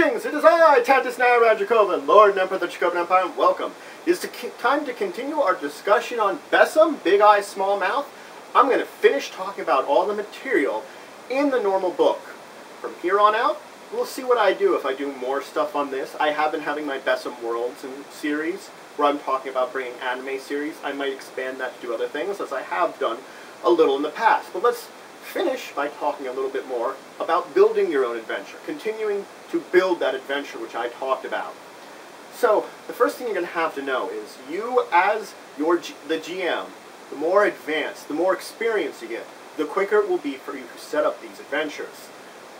Greetings, it is I, Dracovin, Lord and Emperor of the Dracovin Empire, and welcome. It is time to continue our discussion on BESM, Big Eye, Small Mouth. I'm going to finish talking about all the material in the normal book. From here on out, we'll see what I do if I do more stuff on this. I have been having my BESM Worlds series, where I'm talking about bringing anime series. I might expand that to do other things, as I have done a little in the past. But let's finish by talking a little bit more about building your own adventure, continuing to build that adventure which I talked about. So, the first thing you're going to have to know is you, as the GM, the more advanced, the more experience you get, the quicker it will be for you to set up these adventures.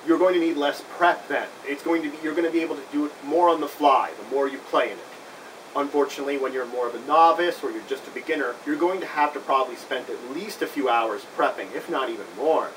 You're going to need less prep then. You're going to be able to do it more on the fly, the more you play in it. Unfortunately, when you're more of a novice or you're just a beginner, you're going to have to probably spend at least a few hours prepping, if not even more.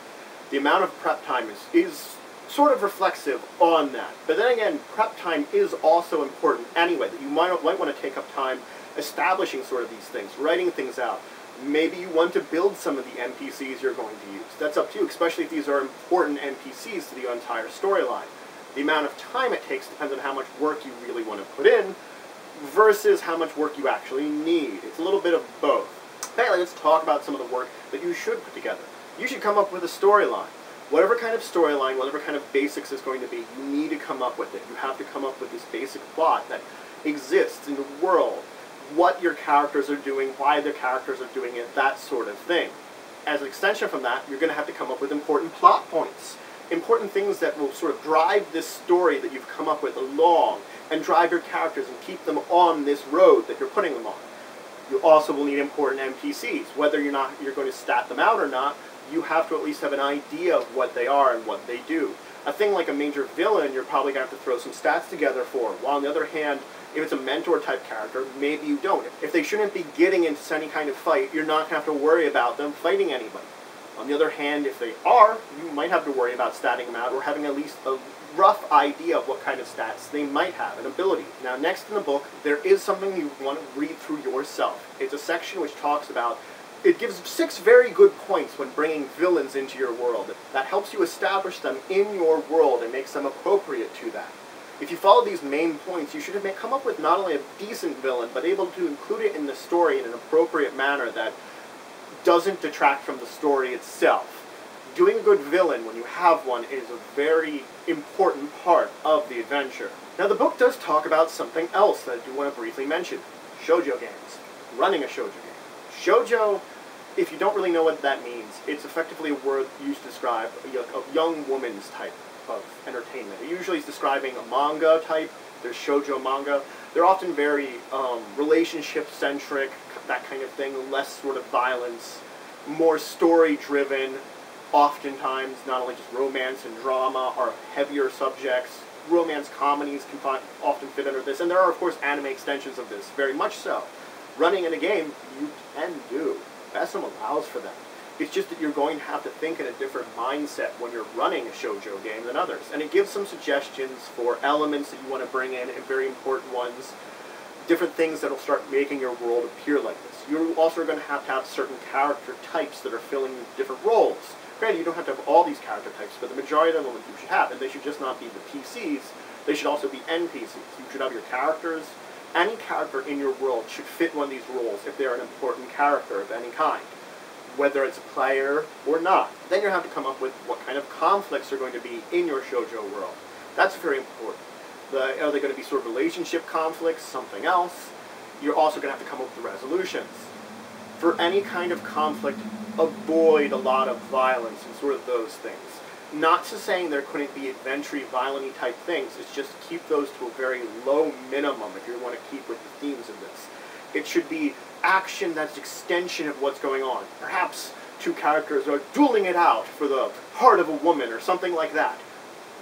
The amount of prep time is sort of reflexive on that. But then again, prep time is also important anyway, that you might want to take up time establishing sort of these things, writing things out. Maybe you want to build some of the NPCs you're going to use. That's up to you, especially if these are important NPCs to the entire storyline. The amount of time it takes depends on how much work you really want to put in, versus how much work you actually need. It's a little bit of both. Anyway, let's talk about some of the work that you should put together. You should come up with a storyline. Whatever kind of storyline, whatever kind of basics is going to be, you need to come up with it. You have to come up with this basic plot that exists in the world, what your characters are doing, why their characters are doing it, that sort of thing. As an extension from that, you're going to have to come up with important plot points, important things that will sort of drive this story that you've come up with along, and drive your characters and keep them on this road that you're putting them on. You also will need important NPCs. Whether you're going to stat them out or not, you have to at least have an idea of what they are and what they do. A thing like a major villain, you're probably going to have to throw some stats together for, while on the other hand, if it's a mentor type character, maybe you don't. If they shouldn't be getting into any kind of fight, you're not going to have to worry about them fighting anybody. On the other hand, if they are, you might have to worry about statting them out or having at least a rough idea of what kind of stats they might have, an ability. Now, next in the book, there is something you want to read through yourself. It's a section which talks about, it gives 6 very good points when bringing villains into your world. That helps you establish them in your world and makes them appropriate to that. If you follow these main points, you should come up with not only a decent villain, but able to include it in the story in an appropriate manner that doesn't detract from the story itself. Doing a good villain, when you have one, is a very important part of the adventure. Now, the book does talk about something else that I do want to briefly mention. Shojo games. Running a shojo game. Shojo, if you don't really know what that means, it's effectively a word used to describe a young woman's type of entertainment. It usually is describing a manga type. There's shojo manga. They're often very relationship-centric, that kind of thing, less sort of violence, more story-driven. Oftentimes, not only just romance and drama are heavier subjects. Romance comedies can often fit under this, and there are, of course, anime extensions of this, very much so. Running in a game, you can do. BESM allows for that. It's just that you're going to have to think in a different mindset when you're running a shoujo game than others. And it gives some suggestions for elements that you want to bring in, and very important ones, different things that will start making your world appear like this. You're also going to have certain character types that are filling different roles. Granted, you don't have to have all these character types, but the majority of them you should have, and they should just not be the PCs, they should also be NPCs. You should have your characters. Any character in your world should fit one of these roles if they're an important character of any kind, whether it's a player or not. Then you have to come up with what kind of conflicts are going to be in your shoujo world. That's very important. Are they going to be sort of relationship conflicts, something else? You're also going to have to come up with the resolutions. For any kind of conflict, avoid a lot of violence and sort of those things. Not to saying there couldn't be adventure-y, violent-y type things, it's just keep those to a very low minimum if you want to keep with the themes of this. It should be action that's extension of what's going on. Perhaps 2 characters are dueling it out for the heart of a woman or something like that.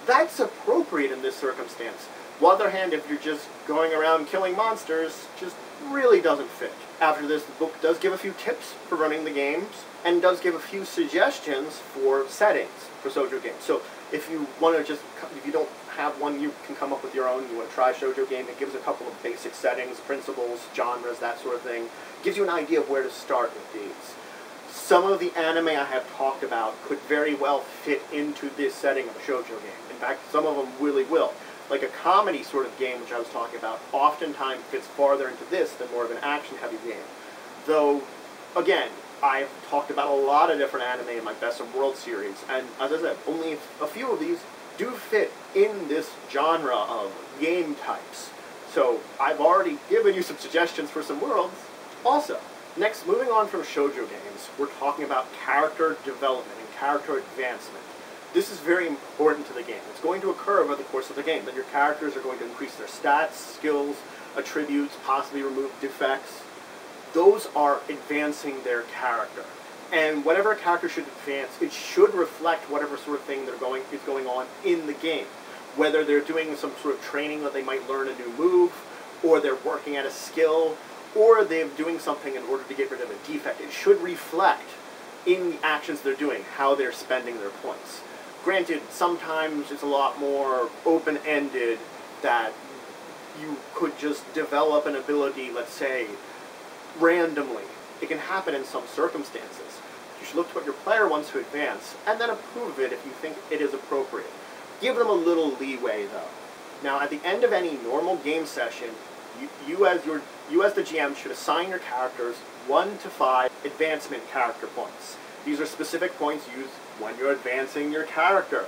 That's appropriate in this circumstance. On the other hand, if you're just going around killing monsters, just really doesn't fit. After this, the book does give a few tips for running the games, and does give a few suggestions for settings for shoujo games. So if you want to if you don't have one, you can come up with your own. You want to try a shoujo game, it gives a couple of basic settings, principles, genres, that sort of thing. Gives you an idea of where to start with these. Some of the anime I have talked about could very well fit into this setting of a shoujo game. In fact, some of them really will. like a comedy sort of game, which I was talking about, oftentimes fits farther into this than more of an action-heavy game. Though, again, I've talked about a lot of different anime in my Best of World series, and as I said, only a few of these do fit in this genre of game types. So I've already given you some suggestions for some worlds. Also, next, moving on from shoujo games, we're talking about character development and character advancement. This is very important to the game. It's going to occur over the course of the game, that your characters are going to increase their stats, skills, attributes, possibly remove defects. Those are advancing their character. And whatever a character should advance, it should reflect whatever sort of thing is going on in the game. Whether they're doing some sort of training that they might learn a new move, or they're working at a skill, or they're doing something in order to get rid of a defect. It should reflect in the actions they're doing, how they're spending their points. Granted, sometimes it's a lot more open-ended, that you could just develop an ability, let's say, randomly. It can happen in some circumstances. You should look to what your player wants to advance, and then approve it if you think it is appropriate. Give them a little leeway, though. Now, at the end of any normal game session, you as the GM should assign your characters 1 to 5 advancement character points. These are specific points used when you're advancing your character.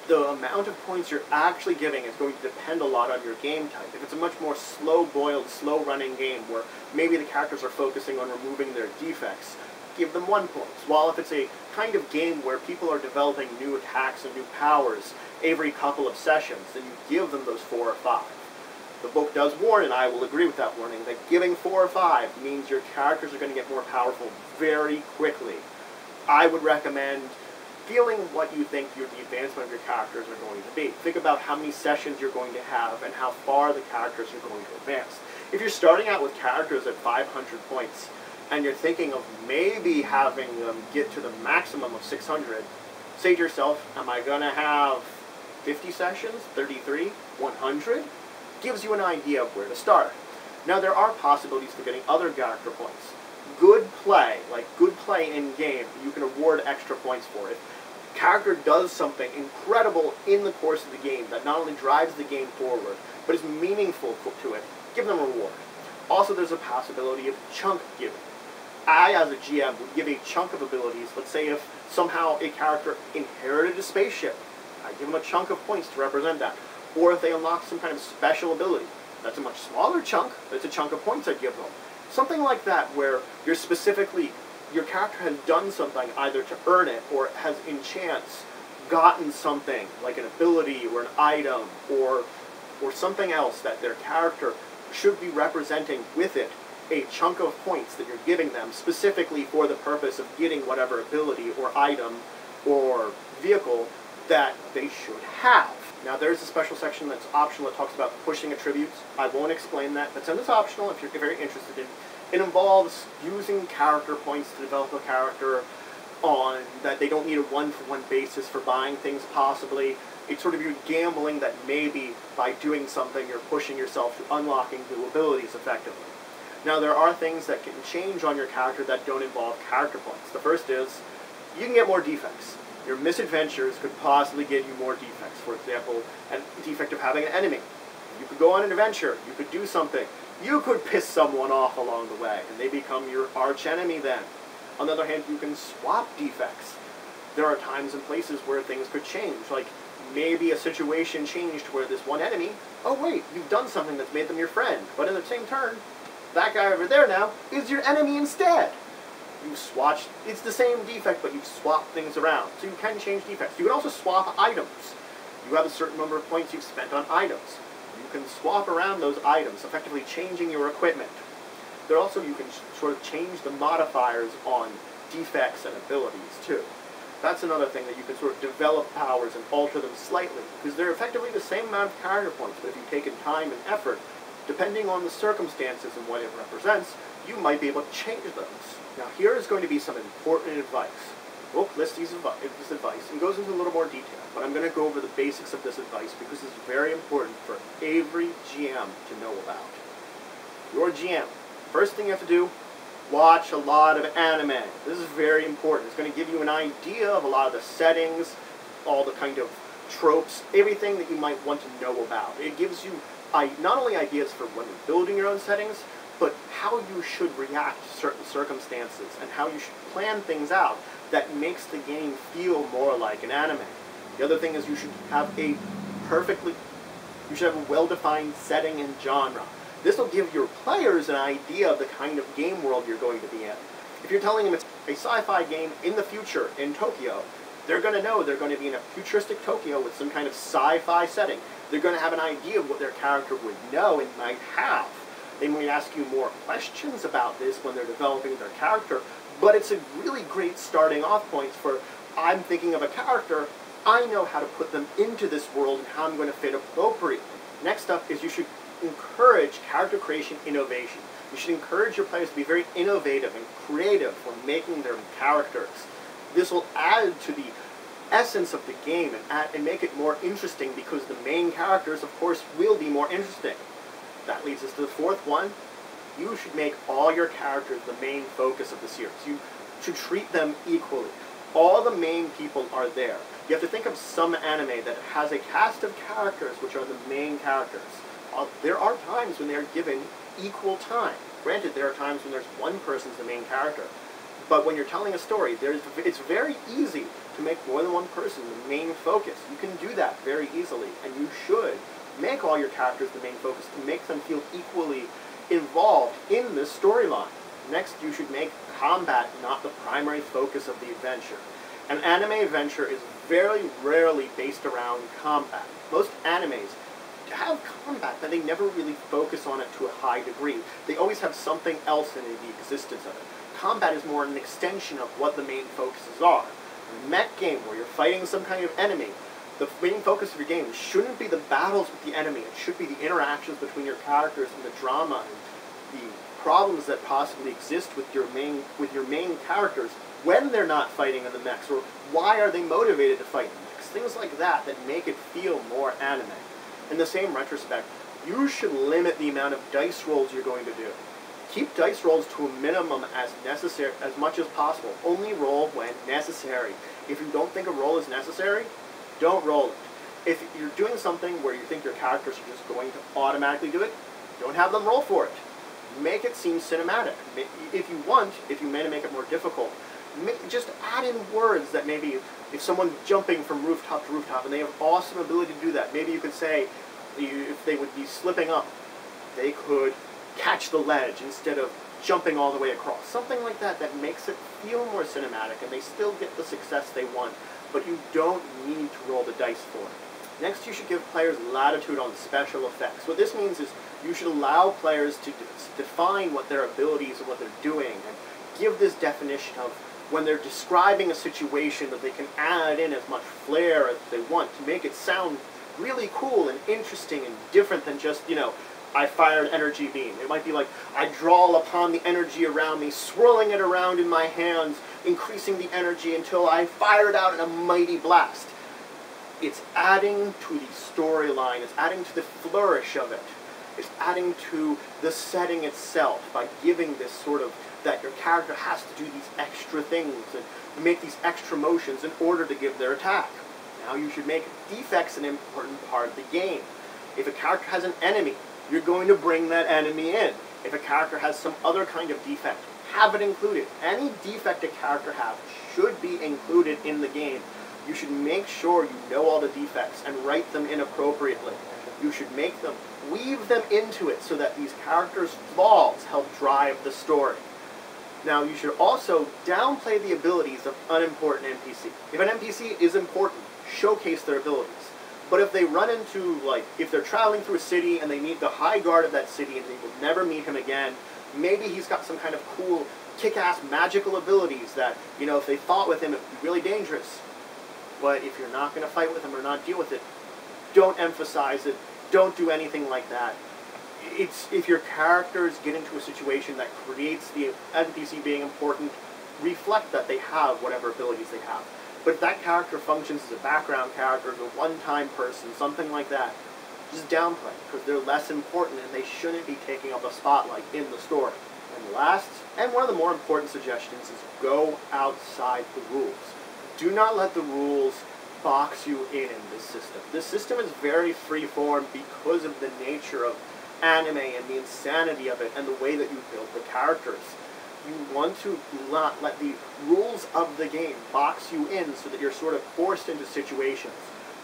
The amount of points you're actually giving is going to depend a lot on your game type. If it's a much more slow-boiled, slow-running game where maybe the characters are focusing on removing their defects, give them 1 point. While if it's a kind of game where people are developing new attacks and new powers every couple of sessions, then you give them those 4 or 5. The book does warn, and I will agree with that warning, that giving 4 or 5 means your characters are going to get more powerful very quickly. I would recommend feeling what you think the advancement of your characters are going to be. Think about how many sessions you're going to have and how far the characters are going to advance. If you're starting out with characters at 500 points, and you're thinking of maybe having them get to the maximum of 600, say to yourself, am I going to have 50 sessions, 33, 100? Gives you an idea of where to start. Now, there are possibilities for getting other character points. Good play, like good play in-game, you can award extra points for it. Character does something incredible in the course of the game that not only drives the game forward, but is meaningful to it. Give them a reward. Also, there's a possibility of chunk giving. I, as a GM, would give a chunk of abilities. Let's say if somehow a character inherited a spaceship, I give them a chunk of points to represent that. Or if they unlock some kind of special ability, that's a much smaller chunk, that's a chunk of points I'd give them. Something like that, where you're specifically, your character has done something either to earn it, or has in chance gotten something, like an ability or an item, or something else that their character should be representing with it, a chunk of points that you're giving them specifically for the purpose of getting whatever ability or item or vehicle that they should have. Now, there's a special section that's optional that talks about pushing attributes. I won't explain that, but since it's optional, if you're very interested in it, it involves using character points to develop a character on that they don't need a one-for-one basis for buying things possibly. It's sort of you gambling that maybe by doing something you're pushing yourself to unlocking new abilities effectively. Now, there are things that can change on your character that don't involve character points. The first is, you can get more defects. Your misadventures could possibly get you more defects. For example, a defect of having an enemy. You could go on an adventure, you could do something, you could piss someone off along the way, and they become your arch enemy then. On the other hand, you can swap defects. There are times and places where things could change, like maybe a situation changed where this one enemy, oh wait, you've done something that's made them your friend, but in the same turn, that guy over there now is your enemy instead. You've swatched, it's the same defect, but you've swapped things around. So you can change defects. You can also swap items. You have a certain number of points you've spent on items. You can swap around those items, effectively changing your equipment. There also, you can sort of change the modifiers on defects and abilities, too. That's another thing that you can sort of develop powers and alter them slightly, because they're effectively the same amount of character points, but if you've taken time and effort, depending on the circumstances and what it represents, you might be able to change those. Now, here is going to be some important advice. The book lists this advice and goes into a little more detail, but I'm going to go over the basics of this advice because it's very important for every GM to know about. Your GM, first thing you have to do, watch a lot of anime. This is very important. It's going to give you an idea of a lot of the settings, all the kind of tropes, everything that you might want to know about. It gives you not only ideas for when you're building your own settings, but how you should react to certain circumstances and how you should plan things out that makes the game feel more like an anime. The other thing is you should have a well-defined setting and genre. This will give your players an idea of the kind of game world you're going to be in. If you're telling them it's a sci-fi game in the future in Tokyo, they're going to know they're going to be in a futuristic Tokyo with some kind of sci-fi setting. They're going to have an idea of what their character would know and might have. They might ask you more questions about this when they're developing their character, but it's a really great starting off point for, I'm thinking of a character, I know how to put them into this world and how I'm going to fit appropriately. Next up is you should encourage character creation innovation. You should encourage your players to be very innovative and creative when making their characters. This will add to the essence of the game and make it more interesting because the main characters, of course, will be more interesting. That leads us to the fourth one. You should make all your characters the main focus of the series. You should treat them equally. All the main people are there. You have to think of some anime that has a cast of characters which are the main characters. There are times when they are given equal time. Granted, there are times when there's one person's the main character. But when you're telling a story, it's very easy to make more than one person the main focus. You can do that very easily, and you should make all your characters the main focus to make them feel equally involved in this storyline. Next, you should make combat not the primary focus of the adventure. An anime adventure is very rarely based around combat. Most animes have combat, but they never really focus on it to a high degree. They always have something else in the existence of it. Combat is more an extension of what the main focuses are. In a mech game where you're fighting some kind of enemy, the main focus of your game shouldn't be the battles with the enemy. It should be the interactions between your characters and the drama and the problems that possibly exist with your main characters when they're not fighting in the mechs, or why are they motivated to fight in the mechs. Things like that that make it feel more anime. In the same retrospect, you should limit the amount of dice rolls you're going to do. Keep dice rolls to a minimum as much as possible. Only roll when necessary. If you don't think a roll is necessary, don't roll it. If you're doing something where you think your characters are just going to automatically do it, don't have them roll for it. Make it seem cinematic. If you want, if you may make it more difficult, just add in words that maybe if someone's jumping from rooftop to rooftop and they have awesome ability to do that, maybe you could say if they would be slipping up, they could catch the ledge instead of jumping all the way across. Something like that that makes it feel more cinematic and they still get the success they want, but you don't need to roll the dice for it. Next, you should give players latitude on special effects. What this means is you should allow players to define what their abilities and what they're doing, and give this definition of when they're describing a situation that they can add in as much flair as they want to make it sound really cool and interesting and different than just, I fire an energy beam. It might be like, I draw upon the energy around me, swirling it around in my hands, increasing the energy until I fire it out in a mighty blast. It's adding to the storyline, it's adding to the flourish of it. It's adding to the setting itself by giving this sort of, that your character has to do these extra things and make these extra motions in order to give their attack. Now you should make defects an important part of the game. If a character has an enemy, you're going to bring that enemy in. If a character has some other kind of defect, have it included. Any defect a character has should be included in the game. You should make sure you know all the defects and write them in appropriately. You should make them, weave them into it so that these characters' flaws help drive the story. Now, you should also downplay the abilities of unimportant NPC. If an NPC is important, showcase their abilities. But if they run into, if they're traveling through a city and they meet the high guard of that city and they will never meet him again, maybe he's got some kind of cool, kick-ass magical abilities that, if they fought with him, it would be really dangerous. But if you're not going to fight with him or not deal with it, don't emphasize it. Don't do anything like that. If your characters get into a situation that creates the NPC being important, reflect that they have whatever abilities they have. But if that character functions as a background character, as a one-time person, something like that, just downplay, because they're less important and they shouldn't be taking up a spotlight in the story. And last, and one of the more important suggestions, is go outside the rules. Do not let the rules box you in this system. This system is very freeform because of the nature of anime and the insanity of it and the way that you build the characters. You want to not let the rules of the game box you in so that you're sort of forced into situations.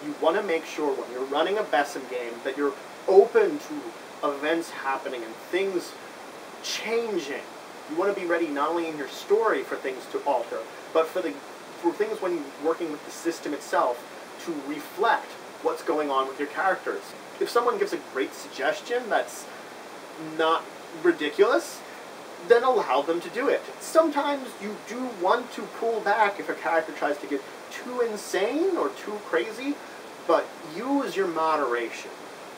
You want to make sure when you're running a BESM game that you're open to events happening and things changing. You want to be ready not only in your story for things to alter, but for things when you're working with the system itself to reflect what's going on with your characters. If someone gives a great suggestion that's not ridiculous, then allow them to do it. Sometimes you do want to pull back if a character tries to get too insane or too crazy, but use your moderation.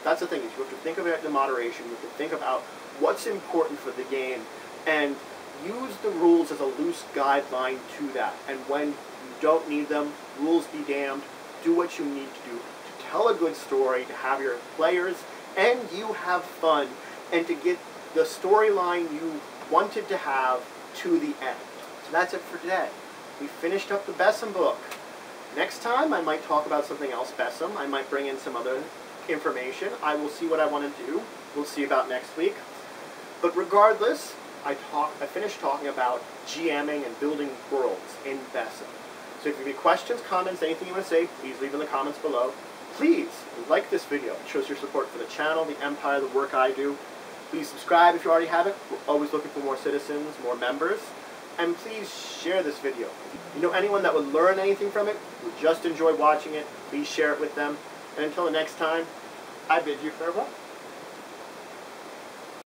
That's the thing, is you have to think about the moderation, you have to think about what's important for the game, and use the rules as a loose guideline to that. And when you don't need them, rules be damned, do what you need to do to tell a good story, to have your players and you have fun, and to get the storyline you wanted to have to the end. So that's it for today. We finished up the BESM book. Next time I might talk about something else BESM. I might bring in some other information. I will see what I want to do. We'll see about next week. But regardless, I finished talking about GMing and building worlds in BESM. So if you have any questions, comments, anything you want to say, please leave in the comments below. Please like this video. It shows your support for the channel, the empire, the work I do. Please subscribe if you already haven't. We're always looking for more citizens, more members. And please share this video. If you know anyone that would learn anything from it, would just enjoy watching it, please share it with them. And until the next time, I bid you farewell.